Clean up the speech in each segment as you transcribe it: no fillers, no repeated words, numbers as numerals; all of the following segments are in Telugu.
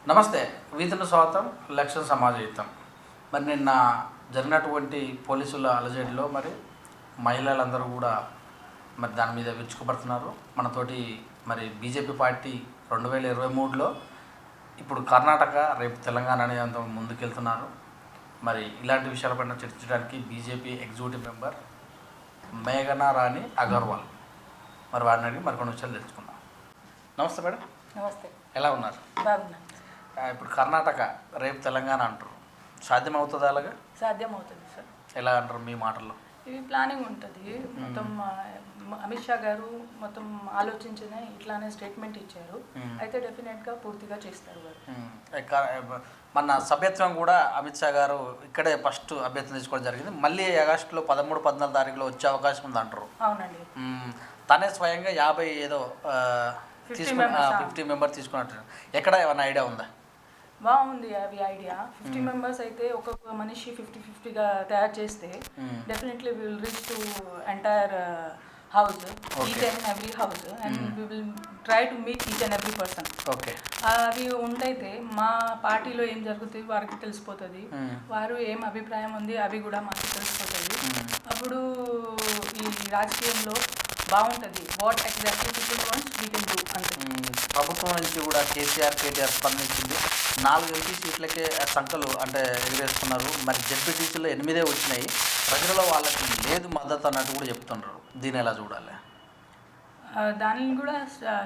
నమస్తే, వీధుల స్వాగతం, లక్ష్యం సమాజయుతం. మరి నిన్న జరిగినటువంటి పోలీసుల అలజడిలో మరి మహిళలందరూ కూడా మరి దాని మీద విరుచుకుపడుతున్నారు. మనతోటి మరి బీజేపీ పార్టీ 2023లో ఇప్పుడు కర్ణాటక, రేపు తెలంగాణ అనేది ముందుకెళ్తున్నారు. మరి ఇలాంటి విషయాలపైన చర్చించడానికి బీజేపీ ఎగ్జిక్యూటివ్ మెంబర్ మేఘనా రాణి అగర్వాల్ మరి వారిని అడిగి మరికొన్ని విషయాలు తెలుసుకుందాం. నమస్తే మేడం. నమస్తే. ఎలా ఉన్నారు? బాగున్నాను. ఇప్పుడు కర్ణాటక, రేపు తెలంగాణ అంటారు. సాధ్యమవుతుంది? అలాగా సాధ్యమవుతుంది సార్. ఎలా అంటారు మీ మాటల్లో? ఇవి ప్లానింగ్ ఉంటుంది మొత్తం. అమిత్ షా గారు మొత్తం ఆలోచించిన ఇట్లానే స్టేట్మెంట్ ఇచ్చారు. అయితే డెఫినెట్గా పూర్తిగా చేస్తారు వారు. మన సభ్యత్వం కూడా అమిత్ షా గారు ఇక్కడే ఫస్ట్ అభ్యర్థన తీసుకోవడం జరిగింది. మళ్ళీ ఆగస్టులో 13, 14 తారీఖులో వచ్చే అవకాశం ఉంది అంటారు. అవునండి. తనే స్వయంగా 50 మెంబర్ తీసుకున్నట్టు ఎక్కడ ఏమైనా ఐడియా ఉందా? బాగుంది అవి ఐడియా. 50 మెంబర్స్ అయితే ఒక్కొక్క మనిషి 50-50గా తయారు చేస్తే definitely will reach to entire house, each and every house, and we will try to meet each and every person. Okay. అవి ఉంటైతే మా పార్టీలో ఏం జరుగుతుంది వారికి తెలిసిపోతుంది, వారు ఏం అభిప్రాయం ఉంది అవి కూడా మాకు తెలిసిపోతుంది. అప్పుడు ఈ రాజకీయంలో బాగుంటుంది. What exactly people wants we can do అంటే. ప్రభుత్వం నుంచి కూడా కేటీఆర్ స్పందించింది. 4 ఎంపీ సీట్లకే సంఖ్యలు అంటే ఎగిరేస్తున్నారు. మరి జెడ్పీటీసీలో 8 వచ్చినాయి. ప్రజలలో వాళ్ళకి లేదు మద్దతు అన్నట్టు కూడా చెప్తున్నారు. దీన్ని ఎలా చూడాలి? దానిని కూడా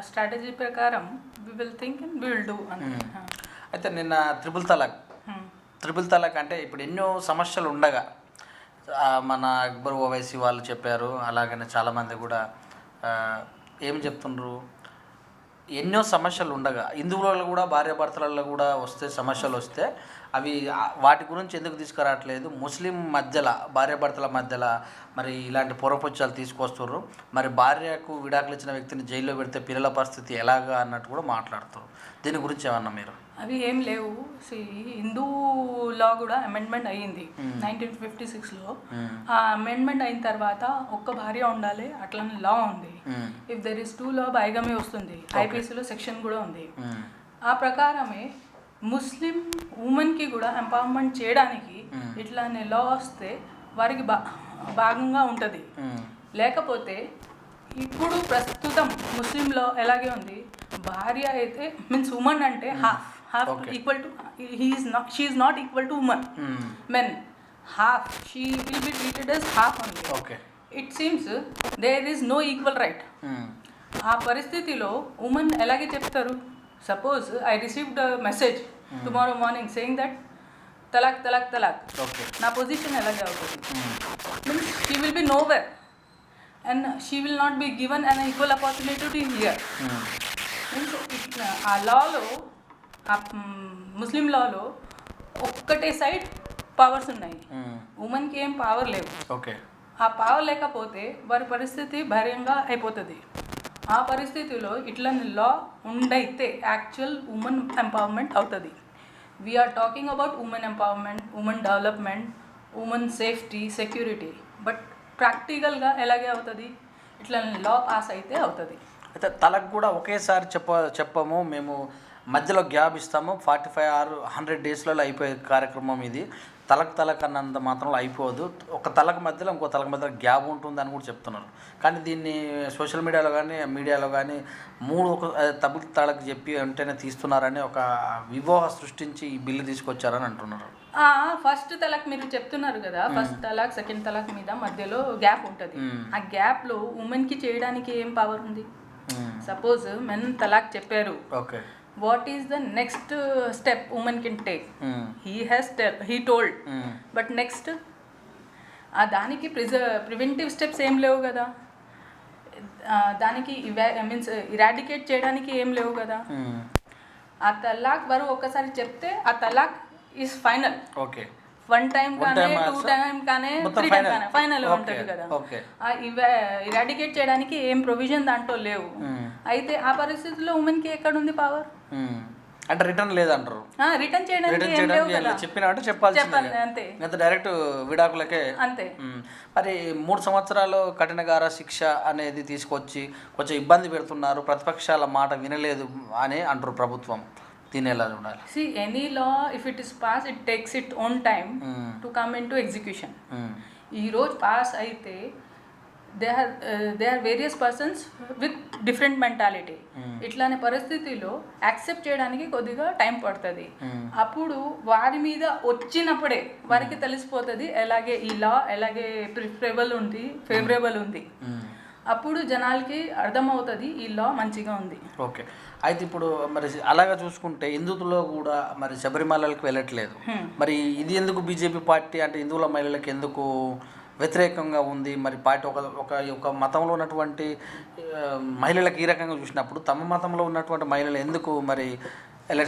స్ట్రాటజీ ప్రకారం we will think and we will do అంటే. అయితే నిన్న త్రిపుల్ తలాక్ అంటే ఇప్పుడు ఎన్నో సమస్యలు ఉండగా మన అక్బర్ ఓవైసీ వాళ్ళు చెప్పారు. అలాగనే చాలామంది కూడా ఏం చెప్తున్నారు, ఎన్నో సమస్యలు ఉండగా హిందువులలో కూడా భార్యాభర్తలలో కూడా సమస్యలు వస్తే అవి వాటి గురించి ఎందుకు తీసుకురావట్లేదు? ముస్లిం మధ్యలో, భార్యాభర్తల మధ్యలో మరి ఇలాంటి పొరపొచ్చాలు తీసుకొస్తున్నారు. మరి భార్యకు విడాకులు ఇచ్చిన వ్యక్తిని జైల్లో పెడితే పిల్లల పరిస్థితి ఎలాగా అన్నట్టు కూడా మాట్లాడుతారు. దీని గురించి ఏమన్నా మీరు? అవి ఏం లేవు. హిందూ లా కూడా అమెండ్మెంట్ అయ్యింది 1956లో. ఆ అమెండ్మెంట్ అయిన తర్వాత ఒక్క భార్య ఉండాలి అట్లనే లా ఉంది. ఇఫ్ దెర్ ఇస్ 2 లా బైగమే వస్తుంది. ఐపీసీలో సెక్షన్ కూడా ఉంది. ఆ ప్రకారమే ముస్లిం ఉమెన్కి కూడా ఎంపవర్మెంట్ చేయడానికి ఇట్లానే లా వస్తే వారికి భాగంగా ఉంటుంది. లేకపోతే ఇప్పుడు ప్రస్తుతం ముస్లింలో ఎలాగే ఉంది, భార్య అయితే మీన్స్ ఉమెన్ అంటే half equal to she is not equal to women. Men half, she will be treated as half only. It seems there is no equal right. ఆ పరిస్థితిలో ఉమెన్ ఎలాగే చెప్తారు? Suppose I received a message tomorrow morning saying that talaq talaq talaq, నా పొజిషన్ ఎలాగే అవుతుంది? Means she will be nowhere and she will not be given an equal opportunity to hear. ఆ లాలో, ఆ ముస్లిం లాలో ఒక్కటే సైడ్ పవర్స్ ఉన్నాయి, ఉమెన్కి ఏం పవర్ లేవు. ఆ పవర్ లేకపోతే వారి పరిస్థితి భయంగా అయిపోతుంది. ఆ పరిస్థితిలో ఇట్లని లా ఉండైతే యాక్చువల్ ఉమెన్ ఎంపవర్మెంట్ అవుతుంది. We're talking about women empowerment, women development, women safety, security. But ప్రాక్టికల్గా ఎలాగే అవుతుంది? ఇట్లా లా పాస్ అయితే అవుతుంది. అయితే తలకు కూడా ఒకేసారి చెప్పము, మేము మధ్యలో గ్యాప్ ఇస్తాము. 45 or 100 డేస్లలో అయిపోయే కార్యక్రమం ఇది. తలకు అన్నంత మాత్రంలో అయిపోదు. ఒక తలకు మధ్యలో ఇంకో తలకు మధ్యలో గ్యాప్ ఉంటుందని కూడా చెప్తున్నారు. కానీ దీన్ని సోషల్ మీడియాలో కానీ 3 తలకు చెప్పి వెంటనే తీస్తున్నారని ఒక వివోహ సృష్టించి ఈ బిల్లు తీసుకొచ్చారని అంటున్నారు. ఫస్ట్ తలాక్ మీరు చెప్తున్నారు కదా, ఫస్ట్ తలాక్ సెకండ్ తలాక్ మీద మధ్యలో గ్యాప్ ఉంటుంది. ఆ గ్యాప్లో ఉమెన్కి చేయడానికి ఏం పవర్ ఉంది? సపోజ్ మెన్ తలాక్ చెప్పారు, what is the next step women can take? He told, but next దానికి ప్రివెంటివ్ స్టెప్స్ ఏం లేవు కదా, దానికి మీన్స్ ఇరాడికేట్ చేయడానికి ఏం లేవు కదా. ఆ తలాక్ వారు ఒక్కసారి చెప్తే ఆ తలాక్ ఈజ్ ఫైనల్. వన్ టైం కానీ 2 టైం కానీ 3 టైం కానీ ఫైనల్ ఉంటుంది కదా. ఇరాడికేట్ చేయడానికి ఏం ప్రొవిజన్ దాంట్లో లేవు. అయితే ఆ పరిస్థితుల్లో ఉమెన్కి ఎక్కడ ఉంది పవర్? అంటే రిటర్న్ లేదంటారు. రిటర్న్ చేయడానికి చెప్పాలి అంతే, డైరెక్ట్ విడాకులకే అంతే. మరి 3 సంవత్సరాలు కఠినగార శిక్ష అనేది తీసుకొచ్చి కొంచెం ఇబ్బంది పెడుతున్నారు. ప్రతిపక్షాల మాట వినలేదు అని అంటారు ప్రభుత్వం. దీన్ని ఎలా చూడాలి? See, any law, if it is passed, it takes its own time to come into execution. ఈ రోజు పాస్ అయితే they are various persons with different mentality. ఇట్లానే పరిస్థితిలో యాక్సెప్ట్ చేయడానికి కొద్దిగా టైం పడుతుంది. అప్పుడు వారి మీద వచ్చినప్పుడే వారికి తెలిసిపోతుంది ఎలాగే ఈ లా ఎలాగే ప్రిఫరబుల్ ఉంది, ఫేవరబుల్ ఉంది. అప్పుడు జనాలకి అర్థమవుతుంది ఈ లా మంచిగా ఉంది. ఓకే, అయితే ఇప్పుడు మరి అలాగా చూసుకుంటే హిందువులో కూడా మరి శబరిమలకి వెళ్ళట్లేదు. మరి ఇది ఎందుకు బీజేపీ పార్టీ అంటే హిందువుల మహిళలకు ఎందుకు వ్యతిరేకంగా ఉంది? మరి పార్టీ ఒక మతంలో ఉన్నటువంటి మహిళలకు ఈ రకంగా చూసినప్పుడు తమ మతంలో ఉన్నటువంటి మహిళలు ఎందుకు మరి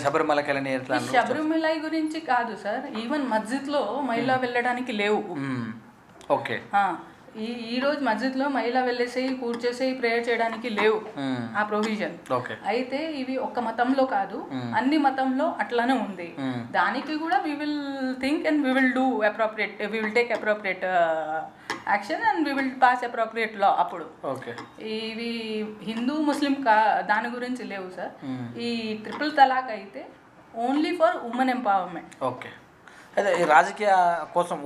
శబరిమలకి వెళ్ళని? ఎట్లా? శబరిమల గురించి కాదు సార్, ఈవెన్ మస్జిద్లో మహిళ వెళ్ళడానికి లేవు. ఓకే, ఈ రోజు మస్జిద్లో మహిళ వెళ్ళేసేయి కూర్చేసేయి ప్రేయర్ చేయడానికి లేవు ఆ ప్రొవిజన్. అయితే ఇవి ఒక్క మతంలో కాదు, అన్ని మతంలో అట్లానే ఉంది. దానికి కూడా we will think and we will do appropriate, we will take appropriate action and we will pass appropriate law. అప్పుడు ఇవి హిందూ ముస్లిం దాని గురించి లేవు సార్. ఈ ట్రిపుల్ తలాక్ అయితే only for women empowerment. Okay, అయితే ఈ రాజకీయ కోసం,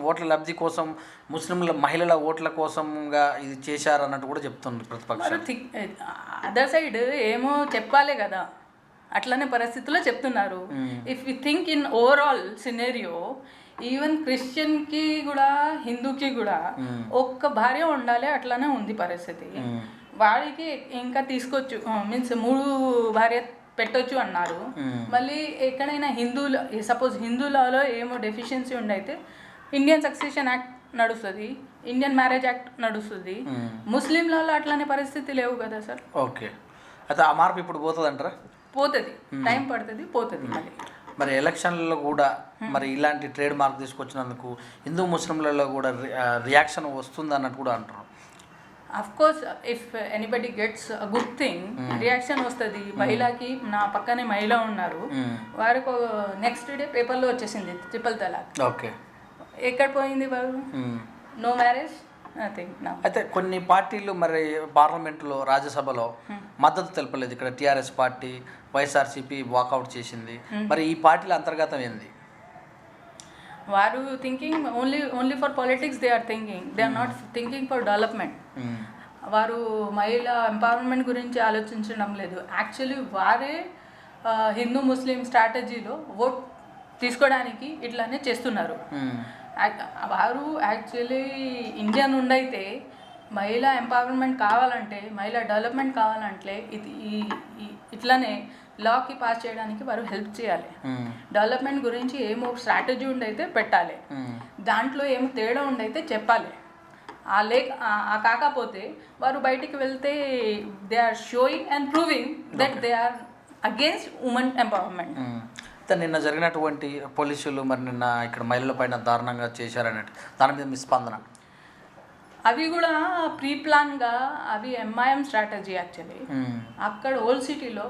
ఓట్ల లబ్ధి కోసం, ముస్లింల మహిళల ఓట్ల కోసంగా ఇది చేశారు అన్నట్టు కూడా చెప్తుంది ప్రతిపక్షం. అదర్ సైడ్ ఏమో చెప్పాలే కదా, అట్లనే పరిస్థితుల్లో చెప్తున్నారు. If you think in overall scenario, even క్రిస్టియన్కి కూడా హిందూకి కూడా ఒక్క భార్య ఉండాలి, అట్లానే ఉంది పరిస్థితి. వాడికి ఇంకా తీసుకోవచ్చు, మీన్స్ 3 భార్య పెట్టొచ్చు అన్నారు. మళ్ళీ ఎక్కడైనా సపోజ్ హిందూలలో ఏమో డెఫిషియన్సీ ఉండైతే ఇండియన్ సక్సెషన్ యాక్ట్ నడుస్తుంది, ఇండియన్ మ్యారేజ్ యాక్ట్ నడుస్తుంది. ముస్లింలలో అట్లానే పరిస్థితి లేవు కదా సార్. ఓకే, అయితే ఆ మార్పు ఇప్పుడు పోతుంది అంటారా? పోతుంది, టైం పడుతుంది, పోతుంది. మరి ఎలక్షన్లలో కూడా మరి ఇలాంటి ట్రేడ్ మార్క్ తీసుకొచ్చినందుకు హిందూ ముస్లింలలో కూడా రియాక్షన్ వస్తుంది అన్నట్టు కూడా అంటారు. Of course, if anybody gets a good thing, reaction వస్తుంది. మహిళకి, నా పక్కనే మహిళ ఉన్నారు, వారికి నెక్స్ట్ డే పేపర్లో వచ్చేసింది ట్రిపుల్ తలాక్. ఓకే, ఎక్కడ పోయింది వారు? No marriage, nothing. అయితే కొన్ని పార్టీలు మరి పార్లమెంట్లో, రాజ్యసభలో మద్దతు తెలపలేదు. ఇక్కడ టీఆర్ఎస్ పార్టీ, వైఎస్ఆర్సీపీ వాకౌట్ చేసింది. మరి ఈ పార్టీల అంతర్గతం ఏంది? వారు thinking only for politics they are thinking, they are not thinking for development. వారు మహిళా ఎంపవర్మెంట్ గురించి ఆలోచించడం లేదు. యాక్చువల్లీ వారే హిందూ ముస్లిం స్ట్రాటజీలో ఓట్ తీసుకోవడానికి ఇట్లానే చేస్తున్నారు. వారు యాక్చువల్లీ ఇండియా నుండి అయితే మహిళా ఎంపవర్మెంట్ కావాలంటే, మహిళా డెవలప్మెంట్ కావాలంటే ఇట్లానే లాకి పాస్ చేయడానికి వారు హెల్ప్ చేయాలి. డెవలప్మెంట్ గురించి ఏమో స్ట్రాటజీ ఉండైతే పెట్టాలి, దాంట్లో ఏమో తేడా ఉండైతే చెప్పాలి. కాకపోతే వారు బయటికి వెళ్తే they are showing and proving that they are against women empowerment. నిన్న జరిగినటువంటి పోలీసులు మరి నిన్న ఇక్కడ మహిళల పైన దారుణంగా చేశారన్నట్టు, దాని మీద మీ స్పందన? అవి కూడా ప్రీ ప్లాన్గా, అవి ఎంఐఎం స్ట్రాటజీ యాక్చువల్లీ. అక్కడ ఓల్డ్ సిటీలో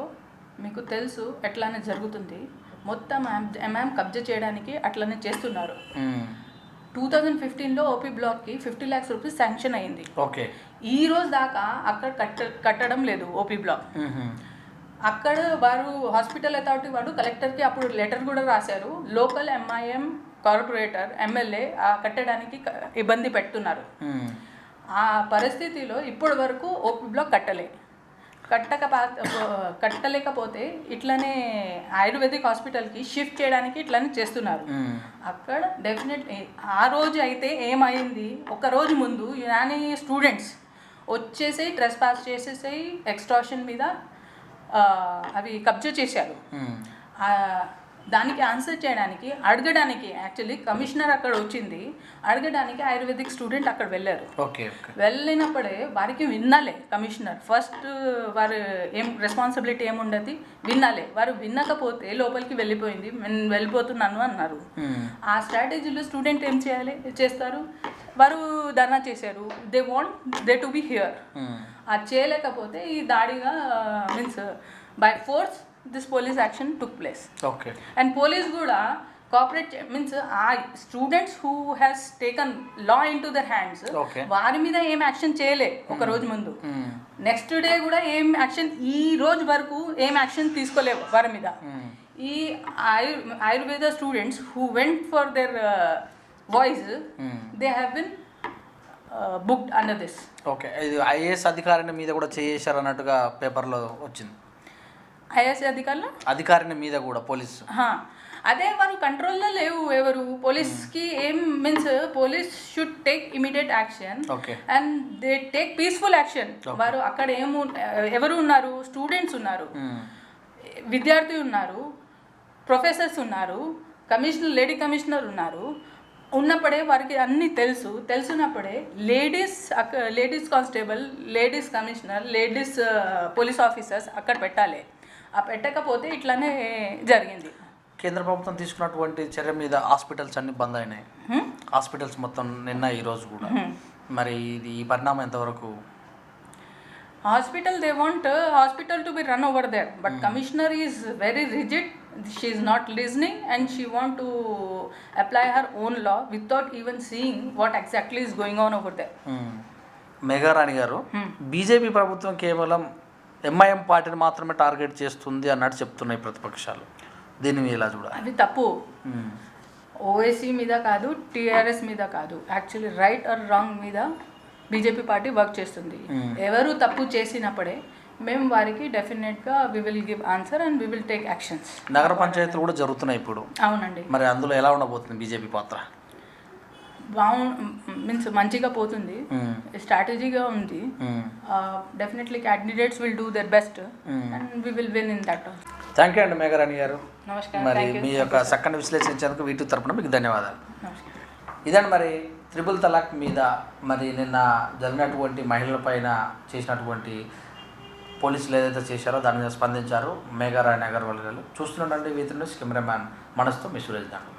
మీకు తెలుసు ఎట్లానే జరుగుతుంది, మొత్తం ఎంఐఎం కబ్జా చేయడానికి అట్లనే చేస్తున్నారు. 2015లో ఓపీ బ్లాక్కి 50 lakhs రూపీస్ శాంక్షన్ అయింది. ఓకే, ఈ రోజు దాకా అక్కడ కట్టడం లేదు ఓపీ బ్లాక్. అక్కడ వారు హాస్పిటల్ అథారిటీ వాడు కలెక్టర్కి అప్పుడు లెటర్ కూడా రాశారు. లోకల్ ఎంఐఎం కార్పొరేటర్, ఎమ్మెల్యే కట్టడానికి ఇబ్బంది పెడుతున్నారు. ఆ పరిస్థితిలో ఇప్పటి వరకు ఓపీ బ్లాక్ కట్టలేకపోతే ఇట్లానే ఆయుర్వేదిక్ హాస్పిటల్కి షిఫ్ట్ చేయడానికి ఇట్లానే చేస్తున్నారు. అక్కడ డెఫినెట్ ఆ రోజు అయితే ఏమైంది, ఒక రోజు ముందు యునాని స్టూడెంట్స్ వచ్చేసి ట్రెస్ పాస్ చేసేసి ఎక్స్ట్రాషన్ మీద అవి కబ్జా చేశారు. దానికి ఆన్సర్ చేయడానికి, అడగడానికి యాక్చువల్లీ కమిషనర్ అక్కడ వచ్చింది, అడగడానికి ఆయుర్వేదిక్ స్టూడెంట్ అక్కడ వెళ్ళారు. వెళ్ళినప్పుడే వారికి వినాలే కమిషనర్. ఫస్ట్ వారు రెస్పాన్సిబిలిటీ ఏముండదు, వినాలే. వారు వినకపోతే లోపలికి వెళ్ళిపోయింది, నేను వెళ్ళిపోతున్నాను అన్నారు. ఆ స్ట్రాటజీలో స్టూడెంట్ ఏం చేస్తారు, వారు ధర్నా చేశారు. They want they to be here. అది చేయలేకపోతే ఈ దాడిగా means by force this police action took place. Okay. And police kuda cooperate means students who has taken law into their hands, వారి మీద ఏం యాక్షన్ చేయలే ఒక రోజు ముందు. నెక్స్ట్ డే కూడా ఏం యాక్షన్, ఈ రోజు వరకు ఏం యాక్షన్ తీసుకోలేవు వారి మీద. ఈ Ayurveda students who went for their voice they have been booked under this. Okay, ఇది ఐఏఎస్ అధికారిని మీద కూడా చేశారు అన్నట్టుగా పేపర్లో వచ్చింది. ఐఏఎస్ అధికారిని మీద కూడా పోలీసు అదే వారు కంట్రోల్లో లేవు. ఎవరు పోలీస్కి ఏం means police should take immediate action and they take peaceful action. వారు అక్కడ ఎవరు ఉన్నారు? స్టూడెంట్స్ ఉన్నారు, విద్యార్థి ఉన్నారు, ప్రొఫెసర్స్ ఉన్నారు, లేడీ కమిషనర్ ఉన్నారు. ఉన్నప్పుడే వారికి అన్నీ తెలిసినప్పుడే ladies constable, ladies commissioner, ladies police officers అక్కడ పెట్టాలి. పెట్టకపోతే ఇట్లానే జరిగింది. కేంద్ర ప్రభుత్వం తీసుకున్నటువంటి చర్య మీద హాస్పిటల్స్ అన్ని బంద్ అయినాయి. హాస్పిటల్స్ మొత్తం నిన్న ఈరోజు కూడా. మరి ఇది ఈ పరిణామం ఎంతవరకు? Hospital they want hospital to be run over there, but commissioner is very rigid. She is not listening and she want to apply her own law without even seeing what exactly is going on over there. Megharani గారు, బీజేపీ ప్రభుత్వం కేవలం ఎంఐఎం పార్టీని మాత్రమే టార్గెట్ చేస్తుంది అన్నట్టు చెప్తున్నాయి ప్రతిపక్షాలు. దీన్ని ఎలా చూడాలి? అది తప్పు. ఓవైసీ మీద కాదు, టీఆర్ఎస్ మీద కాదు, యాక్చువల్లీ రైట్ ఆర్ రాంగ్ మీద బీజేపీ పార్టీ వర్క్ చేస్తుంది. ఎవరు తప్పు చేసినప్పుడే మేము వారికి డెఫినెట్గా we will give answer and we will take actions. నగర పంచాయతీలు కూడా జరుగుతున్నాయి ఇప్పుడు. అవునండి. మరి అందులో ఎలా ఉండబోతుంది బీజేపీ పాత్ర? మీన్స్ మంచిగా పోతుంది, స్ట్రాటజీగా ఉంది. Definitely candidates will do their best and we will win in that. Thank you అండి మేఘరాణి గారు. నమస్కారం. మరి మీ యొక్క చక్కని విశ్లేషించేందుకు వీటి తరపున మీకు ధన్యవాదాలు. ఇదండి మరి త్రిపుల్ తలాక్ మీద మరి నిన్న జరిగినటువంటి మహిళల పైన చేసినటువంటి పోలీసులు ఏదైతే చేశారో దాని మీద స్పందించారు మేఘరాణి అగర్వాల్ గారు. చూస్తుండండి వీటి న్యూస్. కెమెరామ్యాన్ మనస్తో మీ సురేష్ దాంట్లో.